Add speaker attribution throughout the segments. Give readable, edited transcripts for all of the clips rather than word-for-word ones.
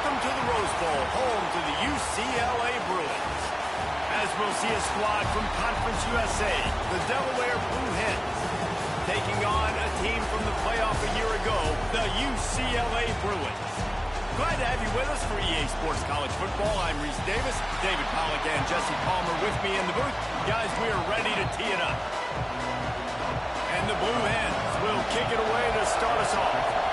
Speaker 1: Welcome to the Rose Bowl, home to the UCLA Bruins. As we'll see a squad from Conference USA, the Delaware Blue Hens, taking on a team from the playoff a year ago, the UCLA Bruins. Glad to have you with us for EA Sports College Football. I'm Reese Davis, David Pollack and Jesse Palmer with me in the booth. Guys, we are ready to tee it up. And the Blue Hens will kick it away to start us off.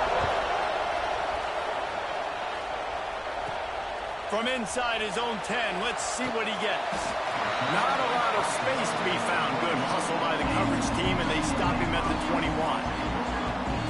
Speaker 1: From inside his own 10, let's see what he gets. Not a lot of space to be found. Good hustle by the coverage team, and they stop him at the 21.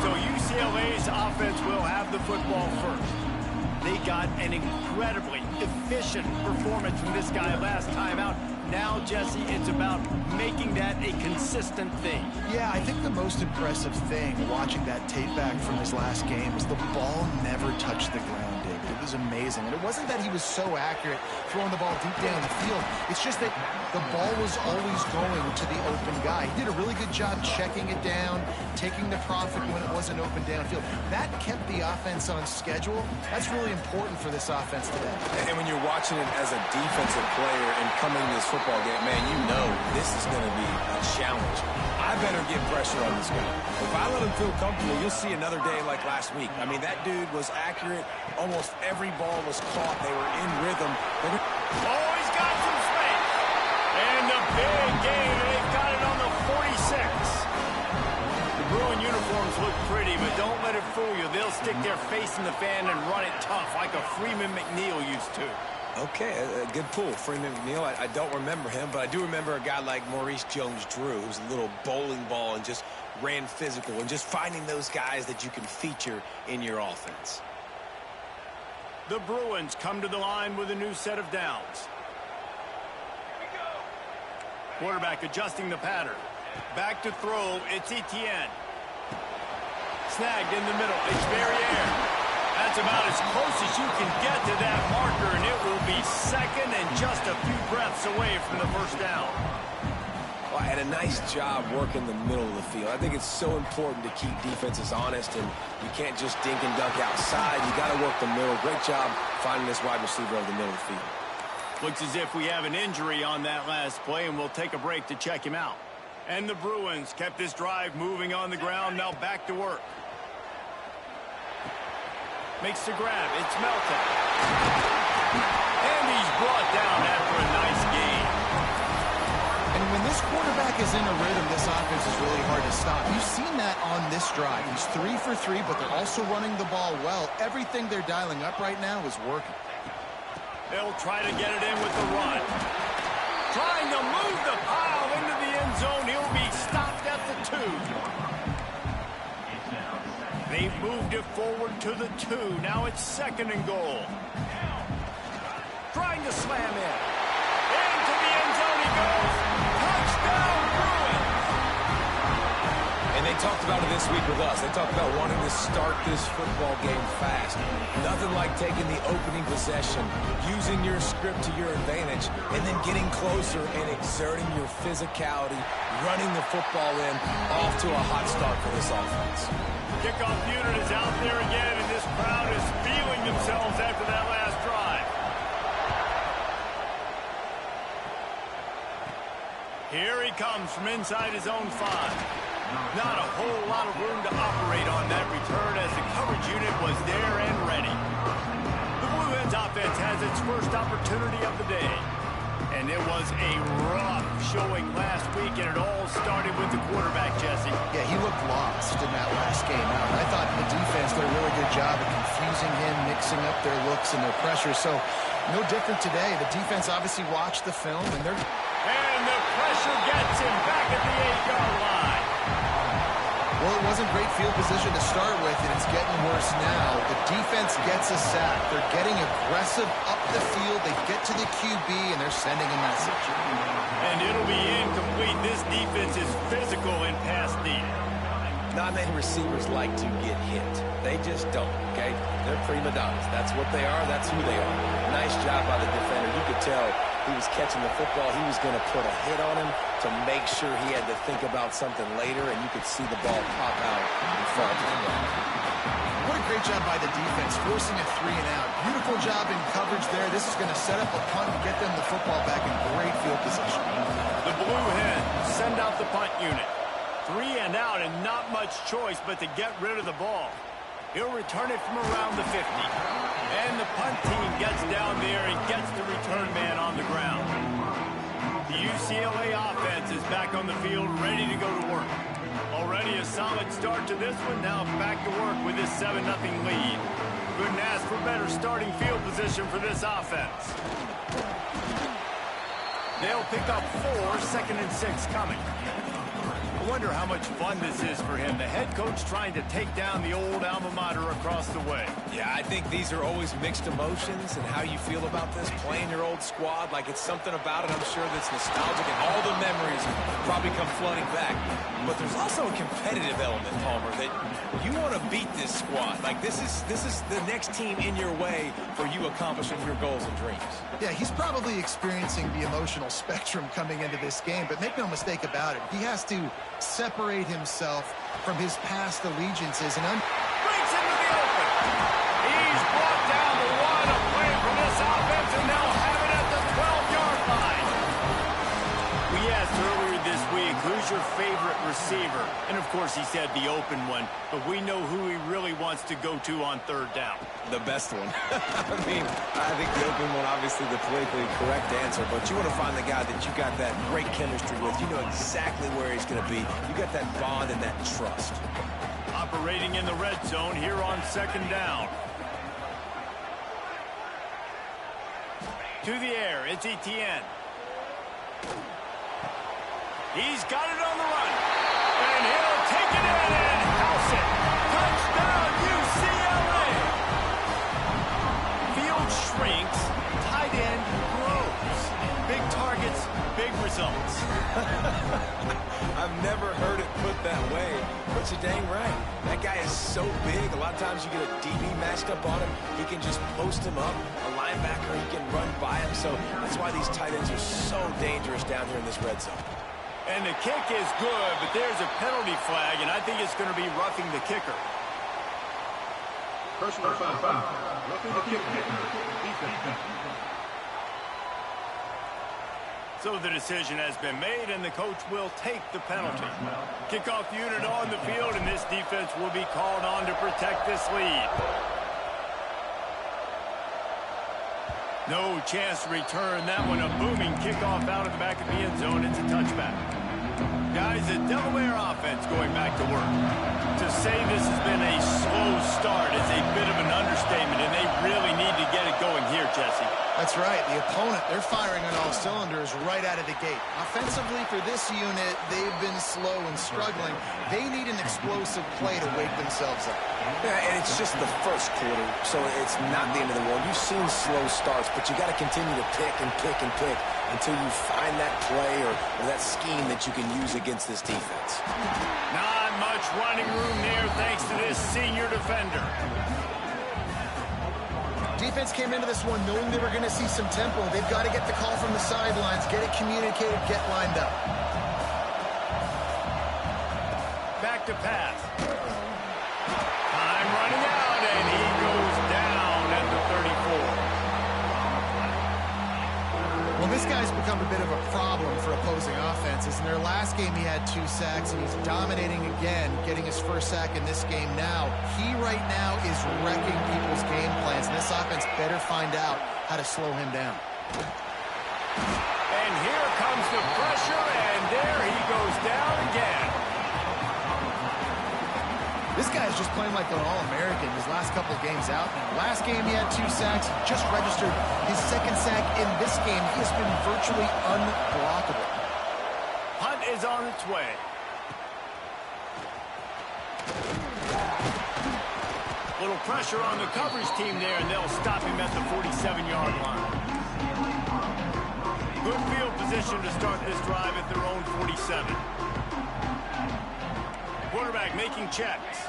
Speaker 1: So UCLA's offense will have the football first. They got an incredibly efficient performance from this guy last time out. Now, Jesse, it's about making that a consistent thing.
Speaker 2: Yeah, I think the most impressive thing watching that tape back from his last game is the ball never touched the ground, David. It was amazing. And it wasn't that he was so accurate throwing the ball deep down the field. It's just that the ball was always going to the open guy. He did a really good job checking it down, taking the profit when it wasn't open downfield. That kept the offense on schedule. That's really important for this offense today.
Speaker 3: And when you're watching it as a defensive player and coming to this football game, man, you know this is going to be a challenge. I better get pressure on this guy. If I let him feel comfortable, you'll see another day like last week. I mean, that dude was accurate. Almost every ball was caught. They were in rhythm.
Speaker 1: Oh, he's got some space. And the big gain. They've got it on the 46. The Bruin uniforms look pretty, but don't let it fool you. They'll stick their face in the fan and run it tough like a Freeman McNeil used to.
Speaker 3: Okay, a good pull. Freeman McNeil, I don't remember him, but I do remember a guy like Maurice Jones-Drew, who's a little bowling ball and just ran physical, and just finding those guys that you can feature in your offense.
Speaker 1: The Bruins come to the line with a new set of downs. Quarterback adjusting the pattern. Back to throw, it's Etienne. Snagged in the middle, it's Verrier. That's about as close as you can get to that marker, and it will be second and just a few breaths away from the first down.
Speaker 3: Well, and a nice job working the middle of the field. I think it's so important to keep defenses honest, and you can't just dink and dunk outside. You got to work the middle. Great job finding this wide receiver over the middle of the field.
Speaker 1: Looks as if we have an injury on that last play, and we'll take a break to check him out. And the Bruins kept this drive moving on the ground. Now back to work. Makes the grab. It's Melton. And he's brought down after a nice gain.
Speaker 2: And when this quarterback is in a rhythm, this offense is really hard to stop. You've seen that on this drive. He's 3 for 3, but they're also running the ball well. Everything they're dialing up right now is working.
Speaker 1: They'll try to get it in with the run. Trying to move the pile into the end zone. He'll be stopped at the 2. They've moved it forward to the 2. Now it's second and goal. Trying to slam in. Into the end zone he goes. Touchdown, Bruins!
Speaker 3: And they talked about it this week with us. They talked about wanting to start this football game fast. Nothing like taking the opening possession, using your script to your advantage, and then getting closer and exerting your physicality, running the football in, off to a hot start for this offense.
Speaker 1: Kickoff unit is out there again, and this crowd is feeling themselves after that last drive. Here he comes from inside his own 5. Not a whole lot of room to operate on that return as the coverage unit was there and ready. The Blue Hens offense has its first opportunity of the day. And it was a rough showing last week, and it all started with the quarterback, Jesse.
Speaker 2: Yeah, he looked lost in that last game out. I thought the defense did a really good job of confusing him, mixing up their looks and their pressure. So, no different today. The defense obviously watched the film, and they're...
Speaker 1: And the pressure gets him back at the 8-yard line.
Speaker 2: Well, it wasn't great field position to start with, and it's getting worse now. The defense gets a sack. They're getting aggressive up the field. They get to the QB, and they're sending a message.
Speaker 1: And it'll be incomplete. This defense is physical in pass deep.
Speaker 3: Not many receivers like to get hit. They just don't, okay? They're prima donnas. That's what they are. That's who they are. Nice job by the defender. You could tell he was catching the football. He was going to put a hit on him to make sure he had to think about something later, and you could see the ball pop out and fall to the ground.
Speaker 2: What a great job by the defense, forcing a 3-and-out. Beautiful job in coverage there. This is going to set up a punt and get them the football back in great field position.
Speaker 1: The Blue Hens send out the punt unit. 3 and out and not much choice but to get rid of the ball. He'll return it from around the 50. And the punt team gets down there and gets the return man on the ground. The UCLA offense is back on the field, ready to go to work. Already a solid start to this one. Now back to work with this 7-0 lead. Couldn't ask for better starting field position for this offense. They'll pick up 4, 2nd and 6 coming. I wonder how much fun this is for him. The head coach trying to take down the old alma mater across the way.
Speaker 3: Yeah, I think these are always mixed emotions and how you feel about this, playing your old squad. Like, it's something about it, I'm sure, that's nostalgic, and all the memories probably come flooding back. But there's also a competitive element, Palmer, that you want to beat this squad. Like, this is the next team in your way for you accomplishing your goals and dreams.
Speaker 2: Yeah, he's probably experiencing the emotional spectrum coming into this game, but make no mistake about it, he has to separate himself from his past allegiances and
Speaker 1: Breaks into the open. He's brought down the line of play from this offense, and they'll have it at the 12-yard line. We asked earlier this week, who's your favorite receiver? And, of course, he said the open one, but we know who he really wants to go to on 3rd down.
Speaker 3: The best one. I mean, I think the open one, obviously the politically correct answer, but you want to find the guy that you got that great chemistry with. You know exactly where he's going to be. You got that bond and that trust.
Speaker 1: Operating in the red zone here on 2nd down. To the air, it's Etienne. He's got it on the run. And he'll take it in and house it. Touchdown, UCLA. Field shrinks, tight end grows. Big targets, big results.
Speaker 3: I've never heard it put that way, but you're dang right. That guy is so big. A lot of times you get a DB matched up on him. He can just post him up. A linebacker, he can run by him. So that's why these tight ends are so dangerous down here in this red zone.
Speaker 1: And the kick is good, but there's a penalty flag, and I think it's going to be roughing the kicker.
Speaker 4: Personal foul. Roughing the kicker. Defense.
Speaker 1: So the decision has been made, and the coach will take the penalty. Kickoff unit on the field, and this defense will be called on to protect this lead. No chance to return that one. A booming kickoff out of the back of the end zone. It's a touchback. Guys, the Delaware offense going back to work. To say this has been a slow start is a bit of an understatement, and they really need to get it going here, Jesse.
Speaker 2: That's right. The opponent, they're firing on all cylinders right out of the gate. Offensively, for this unit, they've been slow and struggling. They need an explosive play to wake themselves up.
Speaker 3: Yeah, and it's just the first quarter, so it's not the end of the world. You've seen slow starts, but you got to continue to pick and pick and pick until you find that play or that scheme that you can use against this defense.
Speaker 1: Not much running room there thanks to this senior defender.
Speaker 2: Defense came into this one knowing they were going to see some tempo. They've got to get the call from the sidelines, get it communicated, get lined up.
Speaker 1: Back to pass. Time running out, and he goes down at the 34.
Speaker 2: Well, this guy's become a bit of a problem for opposing offenses. In their last game, he had 2 sacks, and he's dominating again, getting his first sack in this game now. He right now is wrecking people's game plans, and this offense better find out how to slow him down.
Speaker 1: And here comes the pressure, and there he goes down again.
Speaker 2: This guy's just playing like an All-American his last couple of games out. Last game, he had 2 sacks. He just registered his 2nd sack in this game. He has been virtually unblockable.
Speaker 1: Hunt is on its way. Little pressure on the coverage team there, and they'll stop him at the 47-yard line. Good field position to start this drive at their own 47. Quarterback making checks.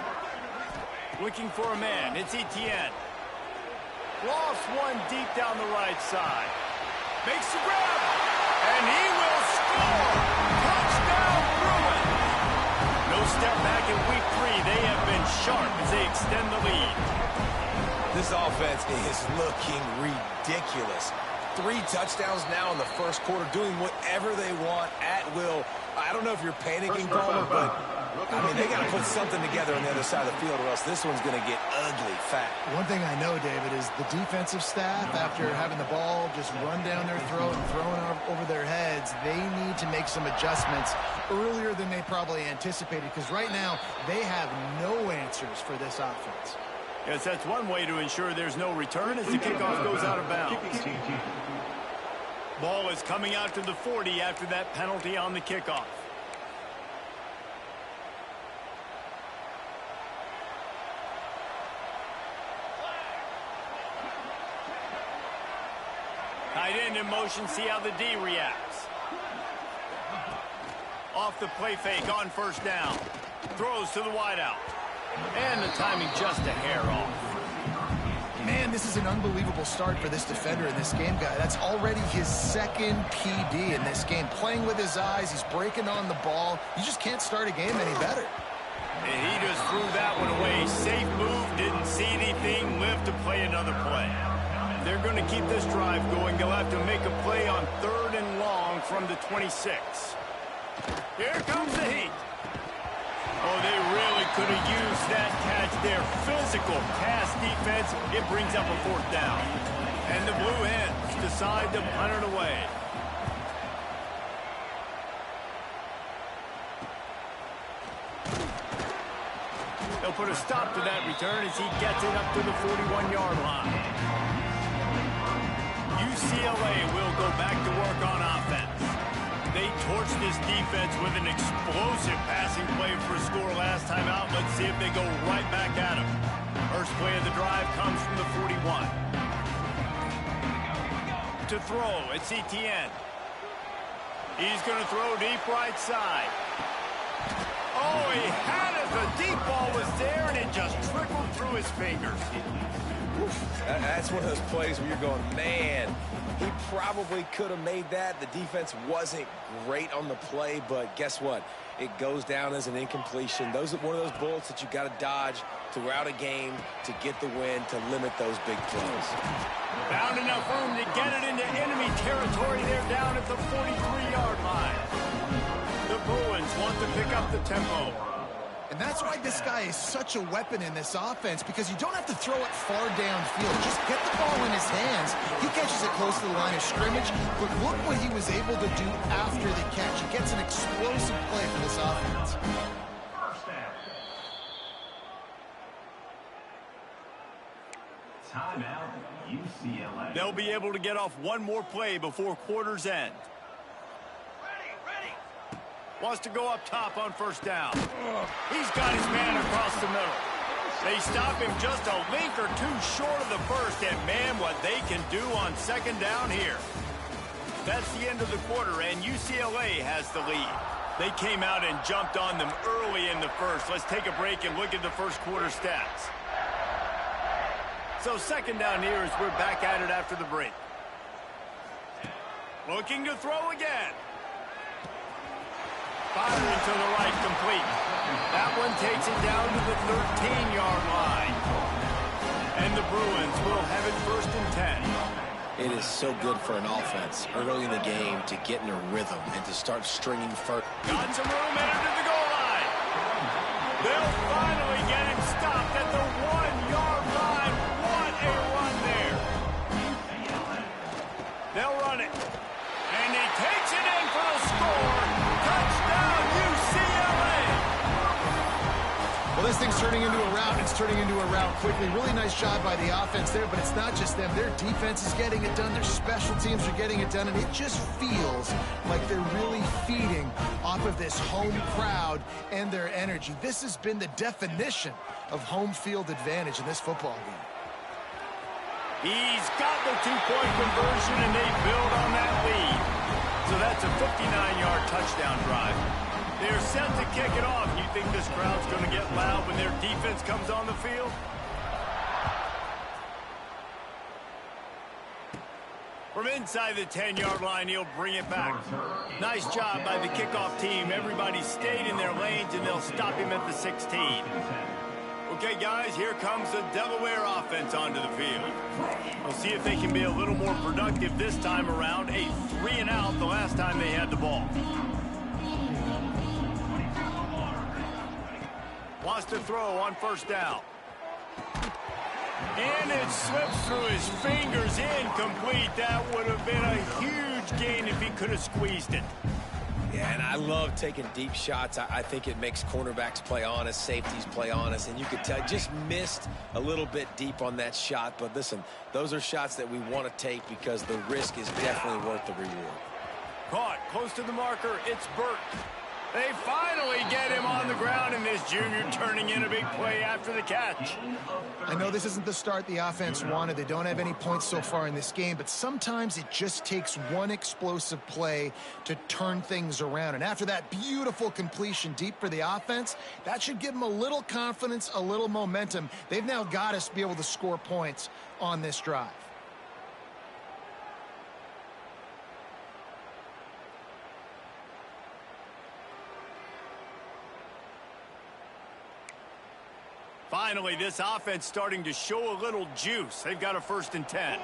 Speaker 1: Looking for a man. It's Etienne. Lost one deep down the right side. Makes the grab. And he will score. Touchdown, Bruins. No step back in week 3. They have been sharp as they extend the lead.
Speaker 3: This offense is looking ridiculous. 3 touchdowns now in the first quarter, doing whatever they want at will. I don't know if you're panicking, Palmer, but I mean, they got to put something together on the other side of the field, or else this one's going to get ugly fast.
Speaker 2: One thing I know, David, is the defensive staff, after having the ball just run down their throat and thrown over their heads, they need to make some adjustments earlier than they probably anticipated, because right now they have no answers for this offense.
Speaker 1: Yes, that's one way to ensure there's no return as the kickoff goes out of bounds. Ball is coming out to the 40 after that penalty on the kickoff. Tight end in motion, see how the D reacts. Off the play fake on first down. Throws to the wideout. And the timing just a hair off.
Speaker 2: Man, this is an unbelievable start for this defender in this game, guy. That's already his second PD in this game. Playing with his eyes, he's breaking on the ball. You just can't start a game any better.
Speaker 1: And he just threw that one away. Safe move, didn't see anything, lived to play another play. They're going to keep this drive going. They'll have to make a play on 3rd and long from the 26. Here comes the heat. Oh, they really could have used that catch there. Physical pass defense. It brings up a 4th down. And the Blue Hens decide to punt it away. They'll put a stop to that return as he gets it up to the 41-yard line. UCLA will go back to work on offense. They torched this defense with an explosive passing play for a score last time out. Let's see if they go right back at him. First play of the drive comes from the 41. To throw, it's Etienne. He's going to throw deep right side. Oh, he had it. The deep ball was there, and it just trickled through his fingers.
Speaker 3: That's one of those plays where you're going, man, he probably could have made that. The defense wasn't great on the play, but guess what? It goes down as an incompletion. Those are one of those bullets that you got to dodge throughout a game to get the win, to limit those big plays.
Speaker 1: Found enough room to get it into enemy territory. They're down at the 43-yard line. The Bruins want to pick up the tempo.
Speaker 2: And that's why this guy is such a weapon in this offense, because you don't have to throw it far downfield. Just get the ball in his hands. He catches it close to the line of scrimmage, but look what he was able to do after the catch. He gets an explosive play for this offense.
Speaker 4: Timeout, UCLA.
Speaker 1: They'll be able to get off one more play before quarter's end. Wants to go up top on first down. He's got his man across the middle. They stop him just a link or two short of the first, and man, what they can do on second down here. That's the end of the quarter, and UCLA has the lead. They came out and jumped on them early in the first. Let's take a break and look at the first quarter stats. So second down here as we're back at it after the break. Looking to throw again. Firing to the right, complete. That one takes it down to the 13-yard line. And the Bruins will have it 1st and 10.
Speaker 3: It is so good for an offense early in the game to get in a rhythm and to start stringing first.
Speaker 1: Got some room headed to the goal line. They'll finally get him stopped at the 1-yard line. What a run there. They'll run it. And he takes it in for the score. Touchdown, UCLA!
Speaker 2: Well, this thing's turning into a rout. It's turning into a rout quickly. Really nice job by the offense there, but it's not just them. Their defense is getting it done. Their special teams are getting it done, and it just feels like they're really feeding off of this home crowd and their energy. This has been the definition of home field advantage in this football game.
Speaker 1: He's got the two-point conversion, and they build on that lead. So that's a 59-yard touchdown drive. They're set to kick it off. You think this crowd's going to get loud when their defense comes on the field? From inside the 10-yard line, he'll bring it back. Nice job by the kickoff team. Everybody stayed in their lanes, and they'll stop him at the 16. Okay, guys, here comes the Delaware offense onto the field. We'll see if they can be a little more productive this time around. A 3-and-out the last time they had the ball. Wants to throw on first down. And it slips through his fingers, incomplete. That would have been a huge gain if he could have squeezed it.
Speaker 3: Yeah, and I love taking deep shots. I think it makes cornerbacks play honest, safeties play honest, and you could tell just missed a little bit deep on that shot. But listen, those are shots that we want to take because the risk is definitely worth the reward.
Speaker 1: Caught close to the marker. It's Burt. They finally get him on the ground, and this junior turning in a big play after the catch.
Speaker 2: I know this isn't the start the offense wanted. They don't have any points so far in this game, but sometimes it just takes one explosive play to turn things around. And after that beautiful completion deep for the offense, that should give them a little confidence, a little momentum. They've now got us to be able to score points on this drive.
Speaker 1: Finally, this offense starting to show a little juice. They've got a 1st and 10.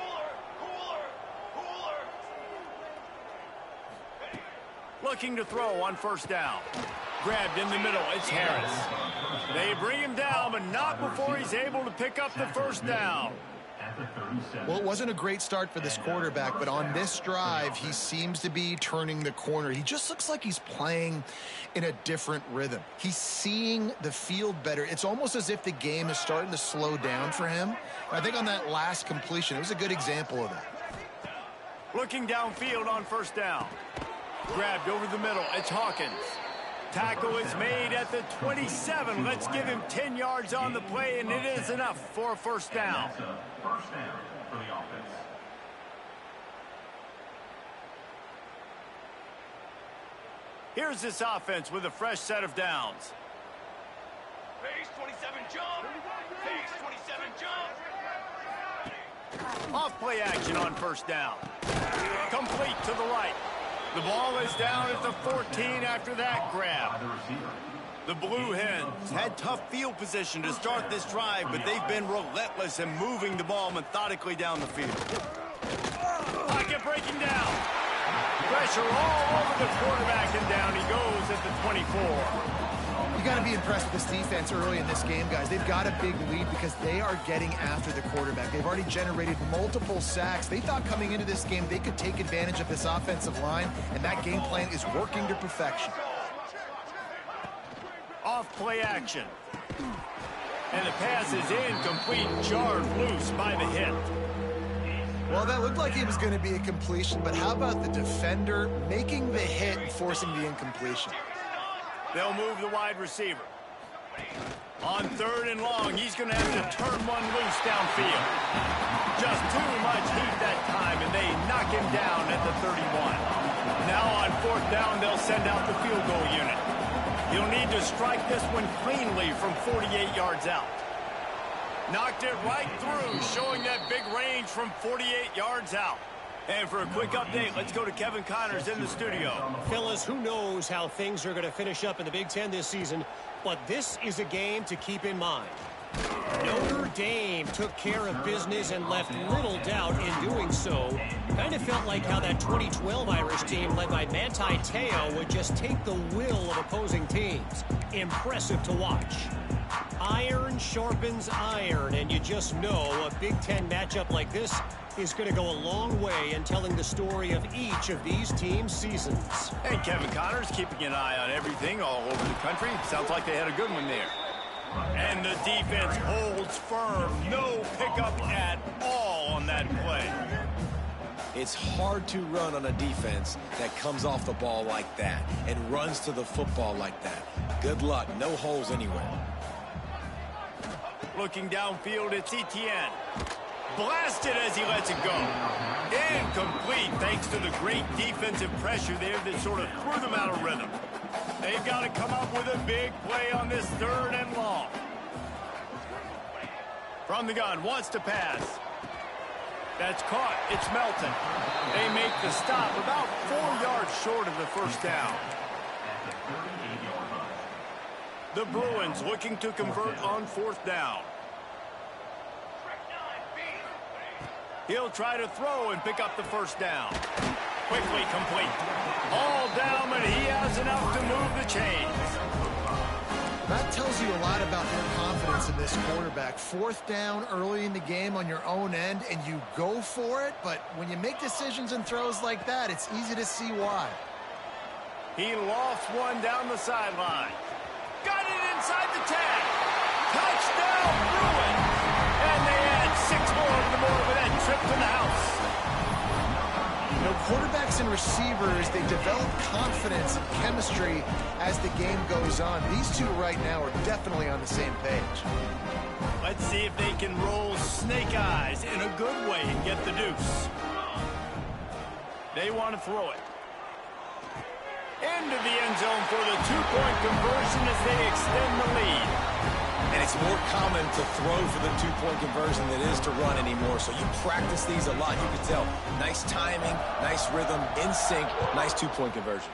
Speaker 1: Looking to throw on first down. Grabbed in the middle. It's Harris. They bring him down, but not before he's able to pick up the first down.
Speaker 2: Well, it wasn't a great start for this quarterback, but on this drive, he seems to be turning the corner. He just looks like he's playing in a different rhythm. He's seeing the field better. It's almost as if the game is starting to slow down for him. I think on that last completion, it was a good example of that.
Speaker 1: Looking downfield on first down. Grabbed over the middle. It's Hawkins. Tackle is made at the 27. Let's give him 10 yards on the play, and it is enough for a first down.
Speaker 4: First down for the offense.
Speaker 1: Here's this offense with a fresh set of downs.
Speaker 5: Phase 27 jump. Phase 27 jump.
Speaker 1: Off play action on first down. Complete to the right. The ball is down at the 14 after that grab. The Blue Hens had tough field position to start this drive, but they've been relentless in moving the ball methodically down the field. Pocket breaking down. Pressure all over the quarterback, and down he goes at the 24.
Speaker 2: You got to be impressed with this defense early in this game, guys. They've got a big lead because they are getting after the quarterback. They've already generated multiple sacks. They thought coming into this game they could take advantage of this offensive line, and that game plan is working to perfection.
Speaker 1: Off play action. And the pass is incomplete, jarred loose by the hit.
Speaker 2: Well, that looked like it was going to be a completion, but how about the defender making the hit and forcing the incompletion?
Speaker 1: They'll move the wide receiver. On 3rd and long, he's going to have to turn one loose downfield. Just too much heat that time, and they knock him down at the 31. Now on 4th down, they'll send out the field goal unit. He'll need to strike this one cleanly from 48 yards out. Knocked it right through, showing that big range from 48 yards out. And for a quick update, let's go to Kevin Connors in the studio.
Speaker 6: Fellas, who knows how things are going to finish up in the Big Ten this season, but this is a game to keep in mind. Notre Dame took care of business and left little doubt in doing so. Kind of felt like how that 2012 Irish team led by Manti Te'o would just take the will of opposing teams. Impressive to watch. Iron sharpens iron, and you just know a Big Ten matchup like this is going to go a long way in telling the story of each of these teams' seasons.
Speaker 1: And Kevin Connors keeping an eye on everything all over the country. Sounds like they had a good one there. And the defense holds firm. No pickup at all on that play.
Speaker 3: It's hard to run on a defense that comes off the ball like that and runs to the football like that. Good luck. No holes anywhere.
Speaker 1: Looking downfield, it's Etienne. Blasted as he lets it go. Incomplete thanks to the great defensive pressure there that sort of threw them out of rhythm. They've got to come up with a big play on this 3rd and long. From the gun, wants to pass. That's caught. It's Melton. They make the stop about 4 yards short of the first down. The Bruins looking to convert on 4th down. He'll try to throw and pick up the 1st down. Quickly complete. All down, but he has enough to move the chains.
Speaker 2: That tells you a lot about their confidence in this quarterback. 4th down early in the game on your own end, and you go for it, but when you make decisions and throws like that, it's easy to see why.
Speaker 1: He lofts one down the sideline. Got it inside the 10. Touchdown, Bruins! And they add 6 more to the board with that trip to the house.
Speaker 2: You know, quarterbacks and receivers, they develop confidence and chemistry as the game goes on. These two right now are definitely on the same page.
Speaker 1: Let's see if they can roll snake eyes in a good way and get the deuce. They want to throw it. Into the end zone for the 2-point conversion as they extend the lead.
Speaker 3: And it's more common to throw for the 2-point conversion than it is to run anymore. So you practice these a lot. You can tell. Nice timing, nice rhythm, in sync, nice 2-point conversion.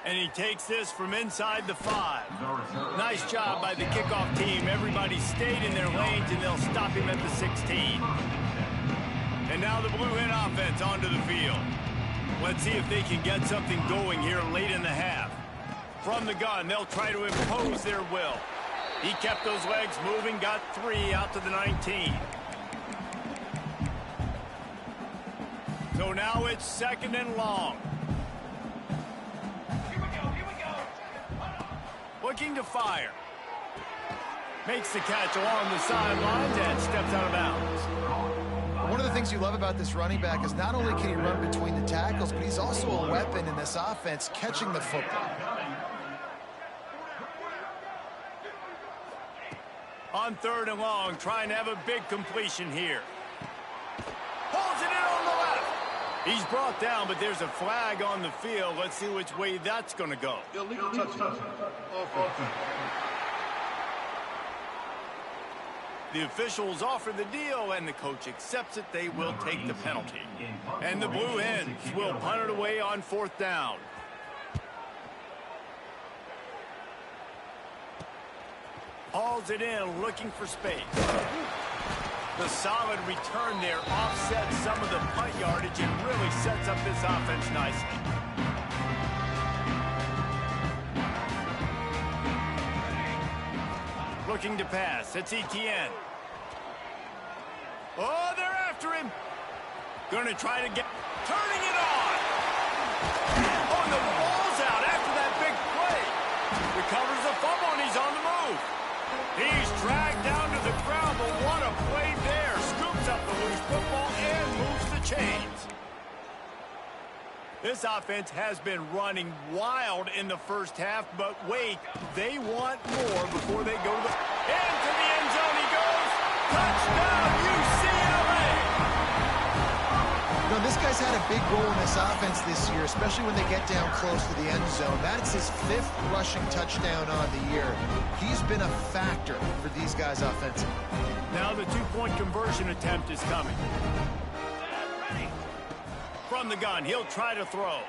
Speaker 1: And he takes this from inside the 5. Nice job by the kickoff team. Everybody stayed in their lanes, and they'll stop him at the 16. And now the Blue Hen offense onto the field. Let's see if they can get something going here late in the half. From the gun, they'll try to impose their will. He kept those legs moving, got 3 out to the 19. So now it's 2nd and long.
Speaker 5: Here we go.
Speaker 1: Looking to fire. Makes the catch along the sidelines and steps out of bounds.
Speaker 2: One of the things you love about this running back is not only can he run between the tackles, but he's also a weapon in this offense, catching the football.
Speaker 1: On 3rd and long, trying to have a big completion here. Pulls it in on the left. He's brought down, but there's a flag on the field. Let's see which way that's going to go.
Speaker 4: Illegal touchdown. Offense.
Speaker 1: The officials offer the deal, and the coach accepts it. They will take the penalty. And the Blue Hens will punt it away on 4th down. Hauls it in, looking for space. The solid return there offsets some of the punt yardage and really sets up this offense nicely. Looking to pass. It's Etienne. Oh, they're after him. Going to try to get... Turning it on. Oh, and the ball's out after that big play. Recovers the fumble, and he's on the move. He's dragged down to the ground, but what a play there. Scoops up the loose football and moves the chains. This offense has been running wild in the first half, but wait, they want more before they go to the... Into the end zone he goes! Touchdown, UCLA!
Speaker 2: You know, this guy's had a big role in this offense this year, especially when they get down close to the end zone. That's his 5th rushing touchdown on the year. He's been a factor for these guys offensively.
Speaker 1: Now the 2-point conversion attempt is coming. From the gun, he'll try to throw.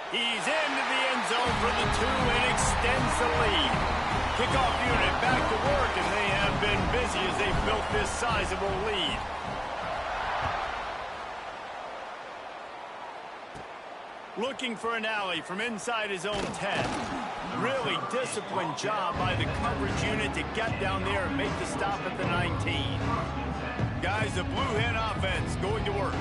Speaker 1: He's into the end zone for the 2 and extends the lead. Kickoff unit back to work, and they have been busy as they built this sizable lead. Looking for an alley from inside his own 10. Really disciplined job by the coverage unit to get down there and make the stop at the 19. Guys, the Blue Hen offense going to work.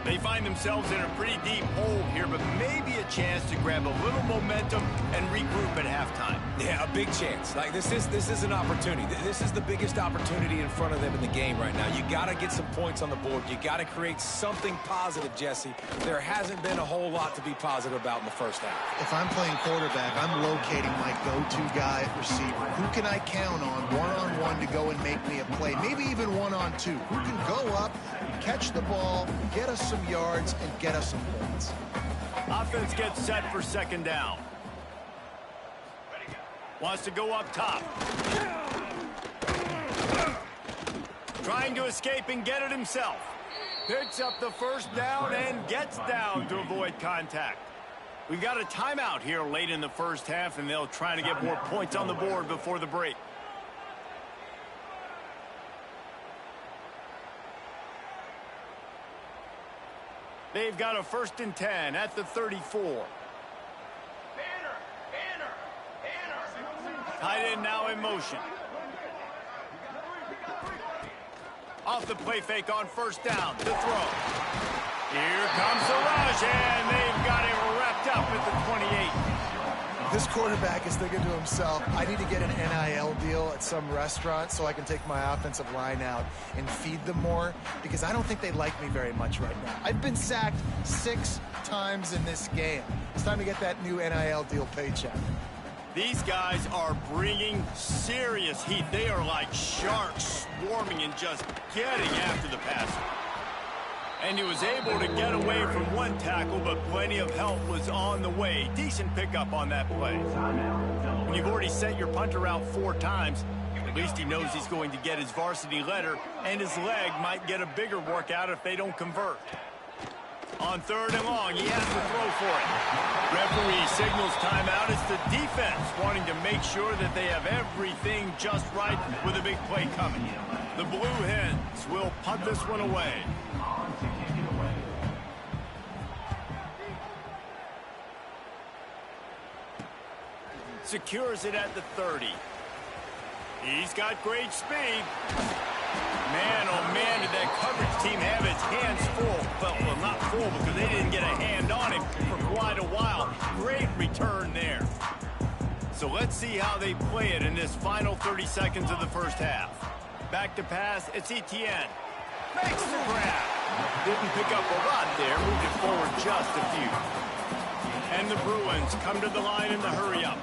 Speaker 1: They find themselves in a pretty deep hole here, but maybe a chance to grab a little momentum and regroup at halftime.
Speaker 3: Yeah, a big chance. Like, this is an opportunity. This is the biggest opportunity in front of them in the game right now. You got to get some points on the board. You got to create something positive, Jesse. There hasn't been a whole lot to be positive about in the first half.
Speaker 2: If I'm playing quarterback, I'm locating my go-to guy at receiver. Who can I count on one-on-one to go and make me a play? Maybe even one-on-two. Who can go up, catch the ball, get us some yards, and get us some points.
Speaker 1: Offense gets set for 2nd down. Wants to go up top. Trying to escape and get it himself. Picks up the 1st down and gets down to avoid contact. We've got a timeout here late in the first half, and they'll try to get more points on the board before the break. They've got a 1st and 10 at the 34. Tight end now in motion. Off the play fake on 1st down. The throw. Here comes the rush, and they've got him wrapped up at the 28.
Speaker 2: This quarterback is thinking to himself, I need to get an NIL deal at some restaurant so I can take my offensive line out and feed them more, because I don't think they like me very much right now. I've been sacked 6 times in this game. It's time to get that new NIL deal paycheck.
Speaker 1: These guys are bringing serious heat. They are like sharks swarming and just getting after the passer. And he was able to get away from one tackle, but plenty of help was on the way. Decent pickup on that play. When you've already sent your punter out 4 times, at least he knows he's going to get his varsity letter, and his leg might get a bigger workout if they don't convert. On 3rd and long, he has to throw for it. Referee signals timeout. It's the defense wanting to make sure that they have everything just right with a big play coming. The Blue Hens will punt this one away. Secures it at the 30. He's got great speed. Man, oh man, did that coverage team have its hands full. Well, not full because they didn't get a hand on him for quite a while. Great return there. So let's see how they play it in this final 30 seconds of the first half. Back to pass, it's Etienne. Makes the grab. Didn't pick up a lot there, moved it forward just a few. And the Bruins come to the line in the hurry-up.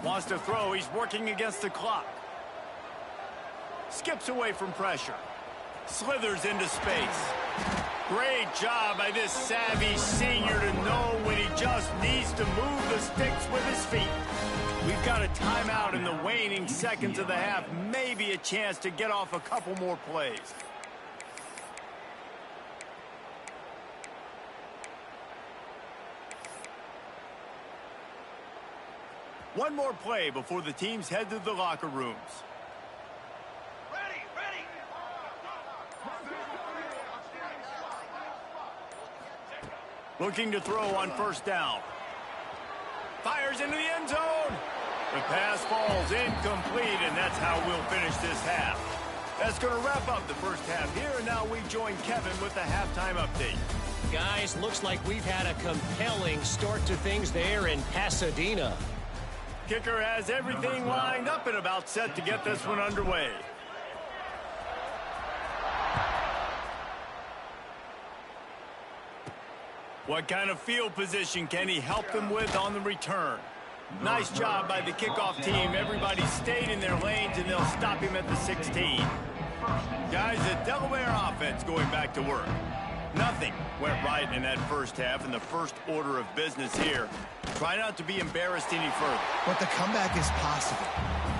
Speaker 1: Wants to throw. He's working against the clock. Skips away from pressure. Slithers into space. Great job by this savvy senior to know when he just needs to move the sticks with his feet. We've got a timeout in the waning seconds of the half. Maybe a chance to get off a couple more plays. One more play before the teams head to the locker rooms.
Speaker 5: Ready.
Speaker 1: Looking to throw on 1st down. Fires into the end zone. The pass falls incomplete, and that's how we'll finish this half. That's going to wrap up the first half here, and now we join Kevin with the halftime update.
Speaker 6: Guys, looks like we've had a compelling start to things there in Pasadena.
Speaker 1: Kicker has everything lined up and about set to get this one underway. What kind of field position can he help them with on the return? Nice job by the kickoff team. Everybody stayed in their lanes, and they'll stop him at the 16. Guys, the Delaware offense going back to work. Nothing went right in that first half, and the first order of business here. Try not to be embarrassed any further.
Speaker 2: But the comeback is possible.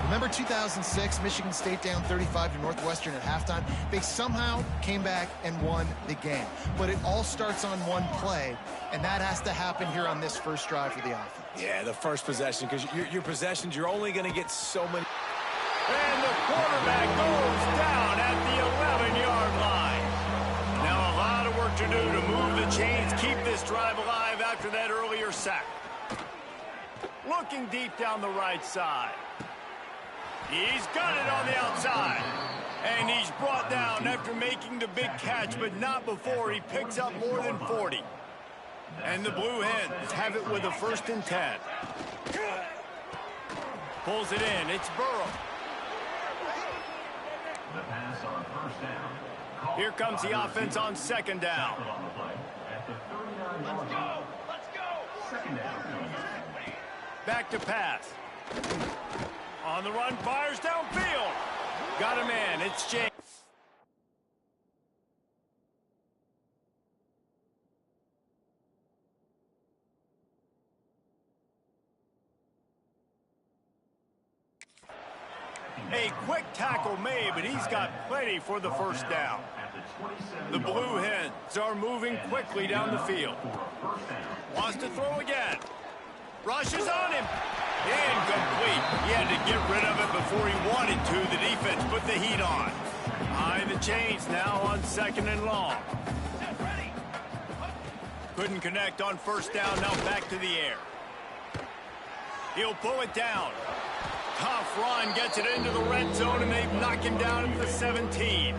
Speaker 2: Remember 2006, Michigan State down 35 to Northwestern at halftime? They somehow came back and won the game. But it all starts on one play, and that has to happen here on this first drive for the offense.
Speaker 3: Yeah, the first possession, because your possessions, you're only going to get so many.
Speaker 1: And the quarterback goes down at the 11-yard line. Now a lot of work to do to move the chains, keep this drive alive after that earlier sack. Looking deep down the right side. He's got it on the outside. And he's brought down after making the big catch, but not before he picks up more than 40. And the Blue Hens have it with a 1st and 10. Pulls it in. It's Burrow.
Speaker 4: The pass on 1st down.
Speaker 1: Here comes the offense on 2nd down.
Speaker 5: Let's go.
Speaker 4: 2nd down.
Speaker 1: Back to pass. On the run, fires downfield. Got a man. It's James. A quick tackle made, but he's got plenty for the first down. The Blue Hens are moving quickly down the field. Wants to throw again. Rushes on him. Incomplete. He had to get rid of it before he wanted to. The defense put the heat on. Behind the chains now on 2nd and long. Couldn't connect on first down. Now back to the air. He'll pull it down. Tough run, gets it into the red zone, and they knock him down at the 17.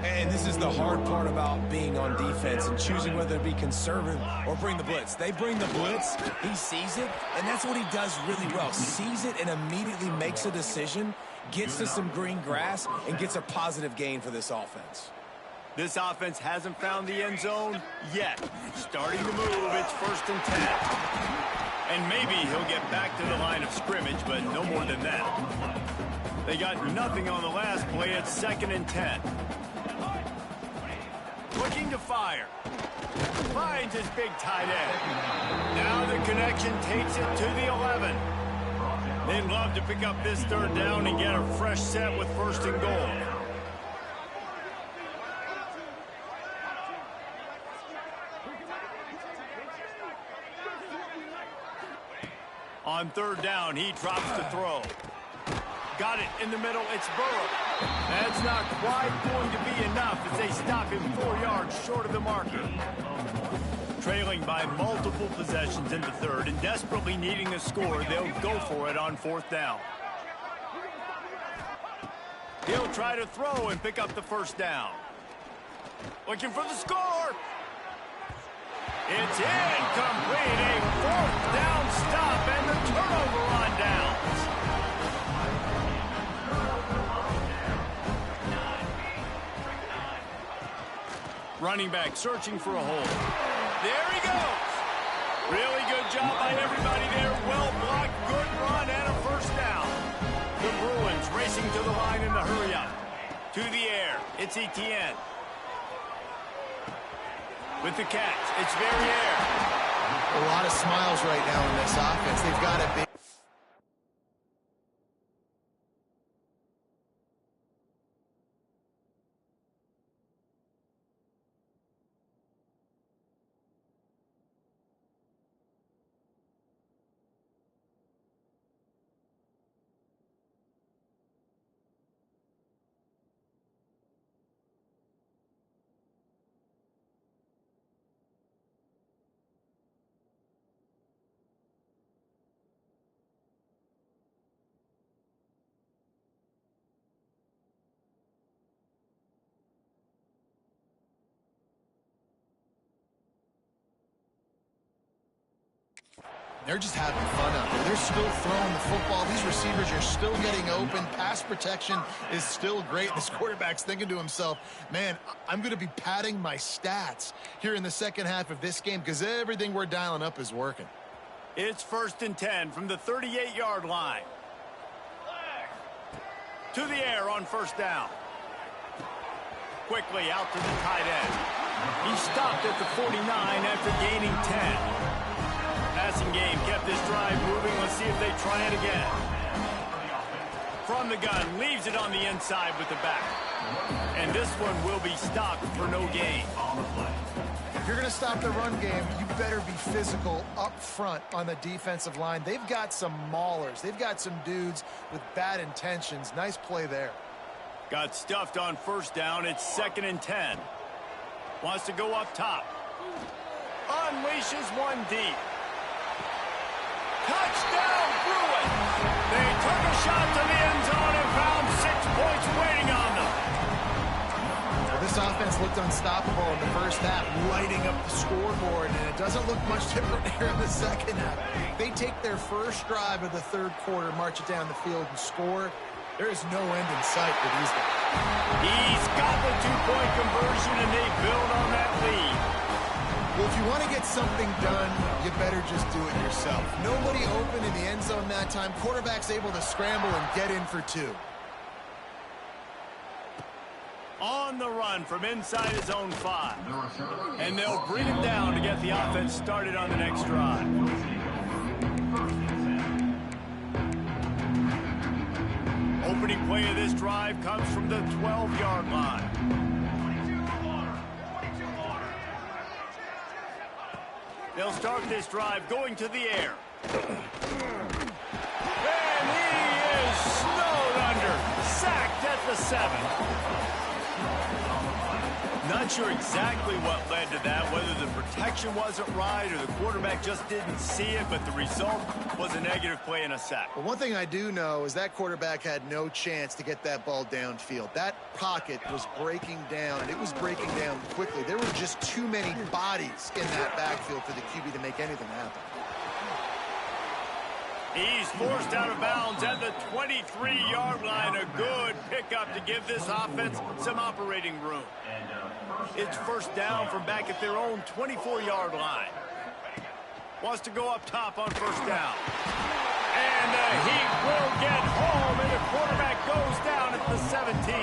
Speaker 3: And this is the hard part about being on defense and choosing whether to be conservative or bring the blitz. They bring the blitz, he sees it, and that's what he does really well. Sees it and immediately makes a decision, gets to some green grass, and gets a positive gain for this offense.
Speaker 1: This offense hasn't found the end zone yet. Starting to move, it's 1st and 10. And maybe he'll get back to the line of scrimmage, but no more than that. They got nothing on the last play. It's 2nd and 10. Looking to fire. Finds his big tight end. Now the connection takes it to the 11. They'd love to pick up this 3rd down and get a fresh set with 1st and goal. On 3rd down, he drops to throw. Got it in the middle. It's Burrow. That's not quite going to be enough as they stop him 4 yards short of the marker. Trailing by multiple possessions in the 3rd and desperately needing a score, they'll go for it on 4th down. He'll try to throw and pick up the 1st down. Looking for the score. It's incomplete. A 4th down stop and the turnover on downs. Running back searching for a hole. There he goes. Really good job by everybody there. Well blocked, good run, and a 1st down. The Bruins racing to the line in the hurry up. To the air. It's Etienne. With the catch, it's Verrier.
Speaker 2: A lot of smiles right now in this offense. They've got a big... They're just having fun out there. They're still throwing the football. These receivers are still getting open. Pass protection is still great. This quarterback's thinking to himself, man, I'm going to be padding my stats here in the 2nd half of this game because everything we're dialing up is working.
Speaker 1: It's 1st and 10 from the 38-yard line. To the air on 1st down. Quickly out to the tight end. He stopped at the 49 after gaining 10. Passing game kept this drive moving. Let's see if they try it again. From the gun, leaves it on the inside with the back. And this one will be stopped for no gain.
Speaker 2: If you're going to stop the run game, you better be physical up front on the defensive line. They've got some maulers. They've got some dudes with bad intentions. Nice play there.
Speaker 1: Got stuffed on 1st down. It's 2nd and 10. Wants to go up top. Unleashes one deep. Touchdown, Bruins! They took a shot to the end zone and found 6 points waiting on them.
Speaker 2: Well, this offense looked unstoppable in the 1st half, lighting up the scoreboard, and it doesn't look much different here in the 2nd half. They take their first drive of the 3rd quarter, march it down the field, and score. There is no end in sight for these guys.
Speaker 1: He's got the 2-point conversion, and they build on that lead.
Speaker 2: Well, if you want to get something done, you better just do it yourself. Nobody open in the end zone that time. Quarterback's able to scramble and get in for 2.
Speaker 1: On the run from inside his own 5. And they'll bring him down to get the offense started on the next drive. opening play of this drive comes from the 12-yard line. They'll start this drive going to the air. And he is snowed under. Sacked at the 7. Not sure exactly what led to that, whether the protection wasn't right or the quarterback just didn't see it, but the result was a negative play and a sack.
Speaker 2: Well, one thing I do know is that quarterback had no chance to get that ball downfield. That pocket was breaking down, and it was breaking down quickly. There were just too many bodies in that backfield for the QB to make anything happen.
Speaker 1: He's forced out of bounds at the 23-yard line. A good pickup to give this offense some operating room. It's first down from back at their own 24-yard line. Wants to go up top on first down. And the Heat will get home, and the quarterback goes down at the 17.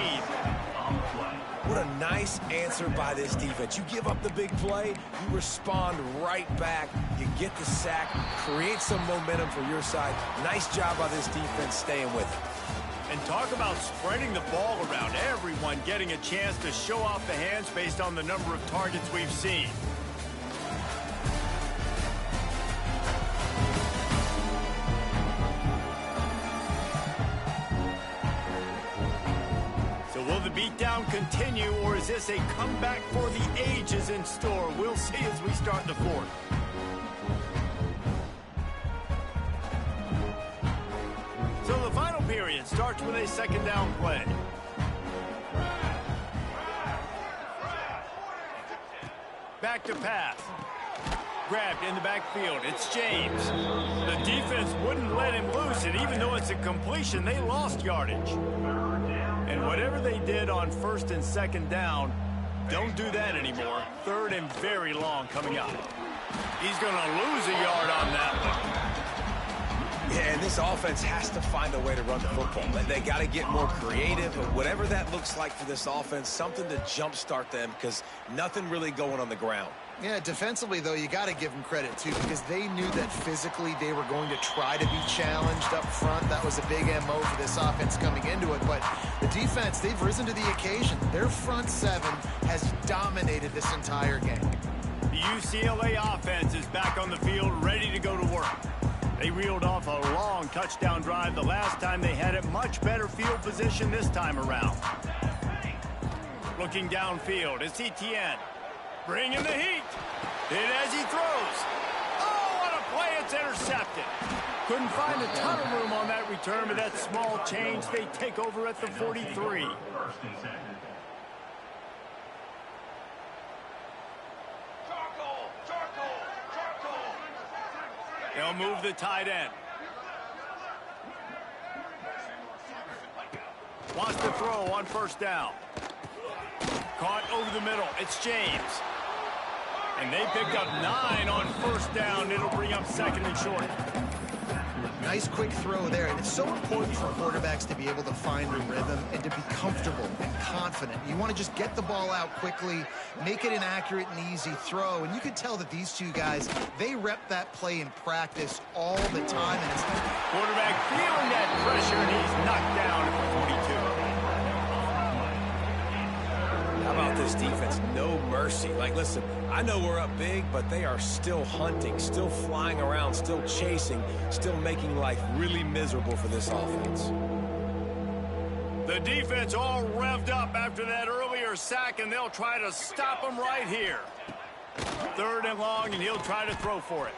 Speaker 3: What a nice answer by this defense. You give up the big play, you respond right back, you get the sack, create some momentum for your side. Nice job by this defense staying with it.
Speaker 1: And talk about spreading the ball around. Everyone getting a chance to show off the hands based on the number of targets we've seen. Will the beatdown continue, or is this a comeback for the ages in store? We'll see as we start the fourth. So the final period starts with a second down play. Back to pass. Grabbed in the backfield. It's James. The defense wouldn't let him loose, and even though it's a completion, they lost yardage. And whatever they did on first and second down, don't do that anymore. Third and very long coming up. He's going to lose a yard on that one.
Speaker 3: Yeah, and this offense has to find a way to run the football. They got to get more creative, but whatever that looks like for this offense, something to jumpstart them, because nothing really going on the ground.
Speaker 2: Yeah, defensively, though, you got to give them credit, too, because they knew that physically they were going to try to be challenged up front. That was a big MO for this offense coming into it. But the defense, they've risen to the occasion. Their front seven has dominated this entire game.
Speaker 1: The UCLA offense is back on the field, ready to go to work. They reeled off a long touchdown drive the last time they had it. Much better field position this time around. Looking downfield, it's Etienne. Bringing the heat. Hit as he throws. Oh, what a play. It's intercepted. Couldn't find a ton of room on that return, but that small change, they take over at the 43. They'll move the tight end. Wants to throw on first down. Caught over the middle. It's James. And they picked up 9 on first down. It'll bring up second and short.
Speaker 2: Nice quick throw there, and it's so important for quarterbacks to be able to find a rhythm and to be comfortable and confident. You want to just get the ball out quickly, make it an accurate and easy throw, and you can tell that these two guys, they rep that play in practice all the time. And it's
Speaker 1: quarterback feeling that pressure, and he's knocked down at the 42.
Speaker 3: How about this defense? No mercy. Like, listen, I know we're up big, but they are still hunting, still flying around, still chasing, still making life really miserable for this offense.
Speaker 1: The defense all revved up after that earlier sack, and they'll try to stop him right here. Third and long, and he'll try to throw for it.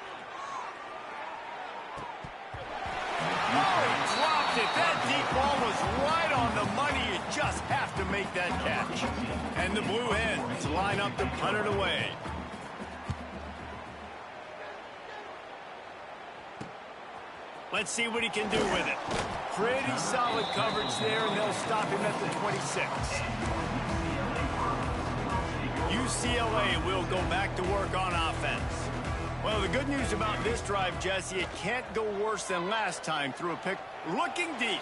Speaker 1: Oh, he dropped it. That deep ball was right on the money. You just have to make that catch. And the Blue Hens line up to punt it away. Let's see what he can do with it. Pretty solid coverage there, and they'll stop him at the 26. UCLA will go back to work on offense. Well, the good news about this drive, Jesse, it can't go worse than last time through a pick. Looking deep.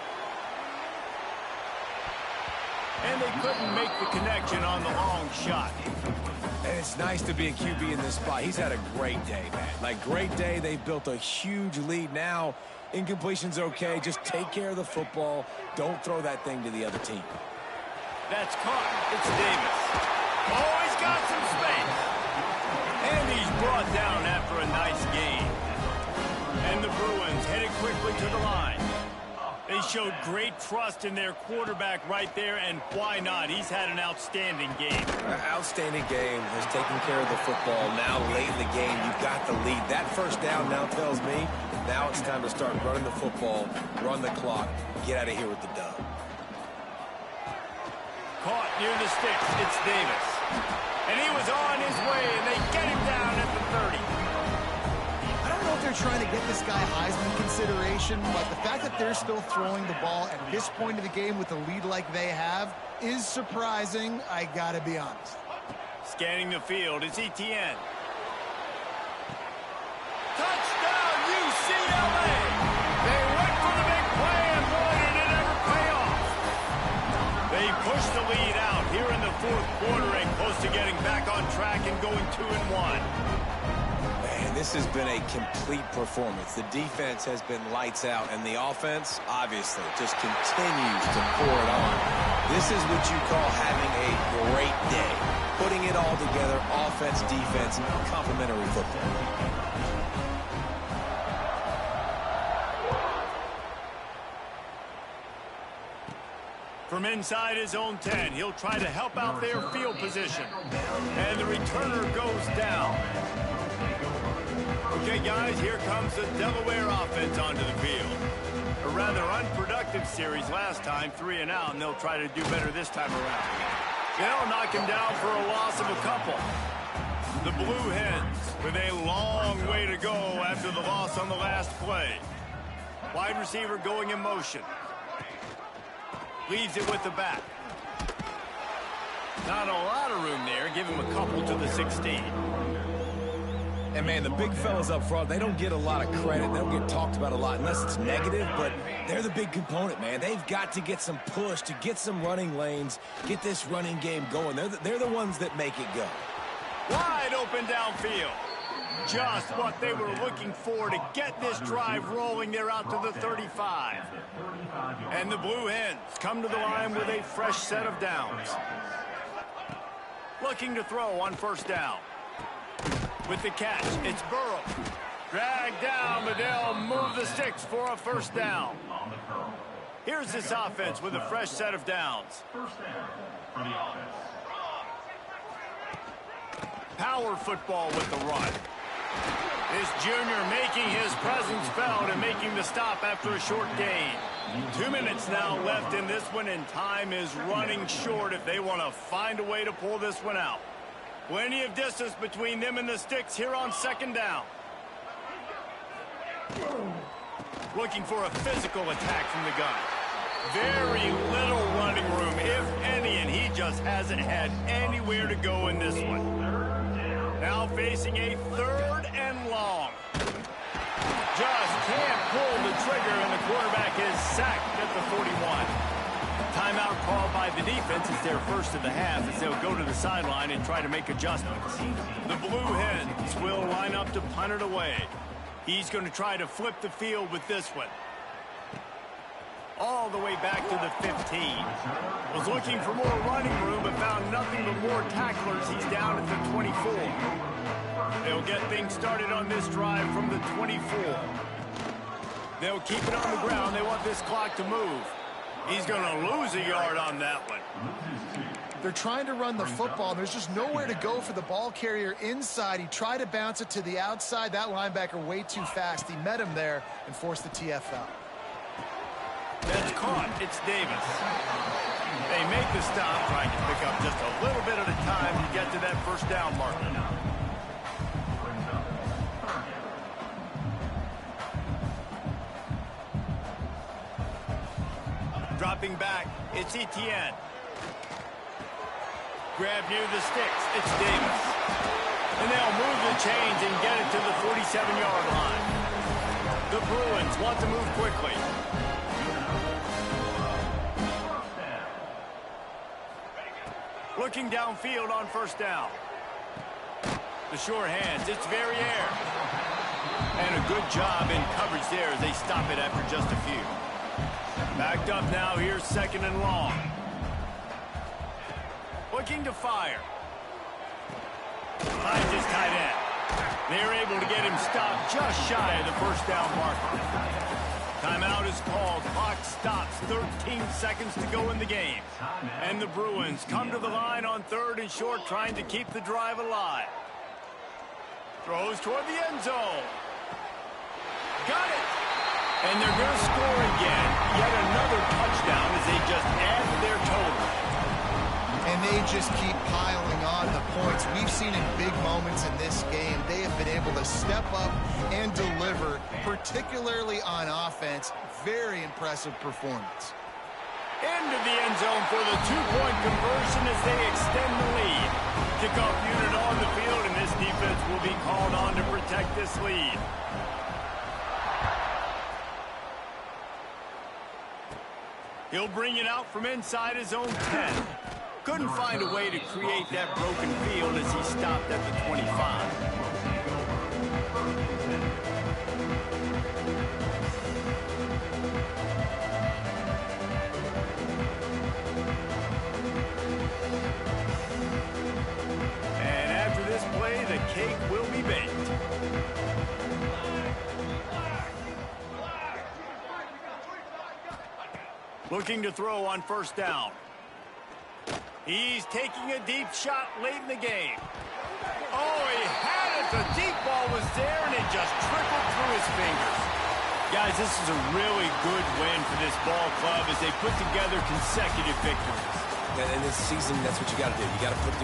Speaker 1: And they couldn't make the connection on the long shot.
Speaker 3: And it's nice to be a QB in this spot. He's had a great day, man. Like, great day. They've built a huge lead now. Incompletion's okay. Just take care of the football. Don't throw that thing to the other team.
Speaker 1: That's caught. It's Davis. Oh, he's got some space. And he's brought down after a nice game. And the Bruins headed quickly to the line. They showed great trust in their quarterback right there, and why not? He's had an outstanding game.
Speaker 3: Outstanding game, has taken care of the football. Now late in the game, you've got the lead. That first down now tells me now it's time to start running the football, run the clock, get out of here with the dub.
Speaker 1: Caught near the sticks. It's Davis. And he was on his way, and they get him down at the 30.
Speaker 2: I don't know if they're trying to get this guy Heisman consideration, but the fact that they're still throwing the ball at this point of the game with a lead like they have is surprising, I gotta be honest.
Speaker 1: Scanning the field, it's Etienne. Touchdown, UCLA! They went for the big play, and boy, did it ever pay off. They pushed the lead out here in the fourth quarter and close to getting back on track and going 2-1.
Speaker 3: Man, this has been a complete performance. The defense has been lights out, and the offense, obviously, just continues to pour it on. This is what you call having a great day. Putting it all together, offense, defense, complementary football.
Speaker 1: From inside his own 10, he'll try to help out their field position. And the returner goes down. Okay, guys, here comes the Delaware offense onto the field. A rather unproductive series last time, 3 and out, and they'll try to do better this time around. They'll knock him down for a loss of a couple. The Blue Hens with a long way to go after the loss on the last play. Wide receiver going in motion. Leaves it with the back. Not a lot of room there. Give him a couple to the 16.
Speaker 3: And, man, the big fellas up front, they don't get a lot of credit. They don't get talked about a lot unless it's negative, but they're the big component, man. They've got to get some push, to get some running lanes, get this running game going. They're the ones that make it go.
Speaker 1: Wide open downfield. Just what they were looking for to get this drive rolling. They're out to the 35. And the Blue Hens come to the line with a fresh set of downs. Looking to throw on first down. With the catch, it's Burrow. Dragged down, but they'll move the sticks for a first down. Here's this offense with a fresh set of downs.
Speaker 4: First down for the offense.
Speaker 1: Power football with the run. This junior making his presence felt and making the stop after a short gain. 2 minutes now left in this one, and time is running short if they want to find a way to pull this one out. Plenty of distance between them and the sticks here on second down. Looking for a physical attack from the gun. Very little running room, if any, and he just hasn't had anywhere to go in this one. Now facing a 3rd and long. Just can't pull the trigger, and the quarterback is sacked at the 41. Timeout called by the defense. It's their first of the half as they'll go to the sideline and try to make adjustments. The Blue Hens will line up to punt it away. He's going to try to flip the field with this one. All the way back to the 15. Was looking for more running room, but found nothing but more tacklers. He's down at the 24. They'll get things started on this drive from the 24. They'll keep it on the ground. They want this clock to move. He's going to lose a yard on that one.
Speaker 2: They're trying to run the football. There's just nowhere to go for the ball carrier inside. He tried to bounce it to the outside. That linebacker way too fast. He met him there and forced the TFL.
Speaker 1: That's caught. It's Davis. They make the stop, trying to pick up just a little bit at a time to get to that first down marker. Dropping back, it's Etienne. Grab near the sticks, it's Davis. And they'll move the chains and get it to the 47-yard line. The Bruins want to move quickly. Looking downfield on first down. The sure hands, it's Verrier. And a good job in coverage there as they stop it after just a few. Backed up now, here's 2nd and long. Looking to fire. Finds his tight end. They're able to get him stopped just shy of the first down marker. Timeout is called. Clock stops. 13 seconds to go in the game. And the Bruins come to the line on 3rd and short, trying to keep the drive alive. Throws toward the end zone. Got it. And they're going to score again. Yet another touchdown as they just add to their total.
Speaker 2: And they just keep piling on the points. We've seen in big moments in this game, they have been able to step up and deliver, particularly on offense. Very impressive performance.
Speaker 1: Into the end zone for the 2-point conversion as they extend the lead. Kickoff unit on the field, and this defense will be called on to protect this lead. He'll bring it out from inside his own 10. Couldn't find a way to create that broken field as he stopped at the 25. And after this play, the cake will be baked. Looking to throw on 1st down. He's taking a deep shot late in the game. Oh, he had it. The deep ball was there, and it just trickled through his fingers. Guys, this is a really good win for this ball club as they put together consecutive victories.
Speaker 3: And in this season, that's what you got to do. You got to put together